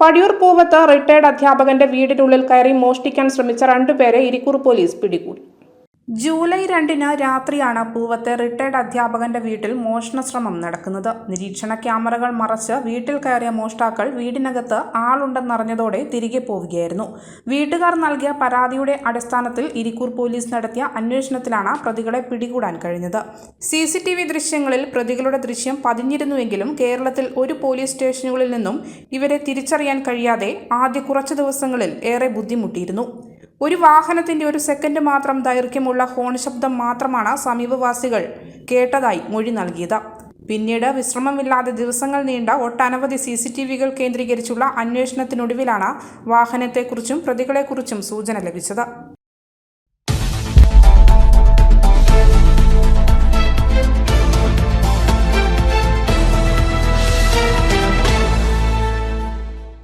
Padiyoor പൂവത്ത് retired അധ്യാപകന്റെ വീടിനുള്ളിൽ കയറി മോഷ്ടിക്കാൻ ശ്രമിച്ച 2 പേരെ ഇരിക്കൂർ പോലീസ് പിടികൂടി. ജൂലൈ 2-ന് രാത്രിയാണ് പൂവത്തെ റിട്ടയർഡ് അധ്യാപകന്റെ വീട്ടിൽ മോഷണ ശ്രമം നടക്കുന്നത്. നിരീക്ഷണ ക്യാമറകൾ മറച്ച് വീട്ടിൽ കയറിയ മോഷ്ടാക്കൾ വീടിനകത്ത് ആളുണ്ടെന്നറിഞ്ഞതോടെ തിരികെ പോവുകയായിരുന്നു. വീട്ടുകാർ നൽകിയ പരാതിയുടെ അടിസ്ഥാനത്തിൽ ഇരിക്കൂർ പോലീസ് നടത്തിയ അന്വേഷണത്തിലാണ് പ്രതികളെ പിടികൂടാൻ കഴിഞ്ഞത്. CCTV ദൃശ്യങ്ങളിൽ പ്രതികളുടെ ദൃശ്യം പതിഞ്ഞിരുന്നുവെങ്കിലും കേരളത്തിൽ ഒരു പോലീസ് സ്റ്റേഷനുകളിൽ നിന്നും ഇവരെ തിരിച്ചറിയാൻ കഴിയാതെ ആദ്യ കുറച്ച് ദിവസങ്ങളിൽ ഏറെ ബുദ്ധിമുട്ടിയിരുന്നു. ഒരു വാഹനത്തിന്റെ 1 സെക്കൻഡ് മാത്രം ദൈർഘ്യമുള്ള ഹോൺ ശബ്ദം മാത്രമാണ് സമീപവാസികൾ കേട്ടതായി മൊഴി നൽകിയത്. പിന്നീട് വിശ്രമമില്ലാതെ ദിവസങ്ങൾ നീണ്ട ഒട്ടനവധി CCTVകൾ കേന്ദ്രീകരിച്ചുള്ള അന്വേഷണത്തിനൊടുവിലാണ് വാഹനത്തെക്കുറിച്ചും പ്രതികളെക്കുറിച്ചും സൂചന ലഭിച്ചത്.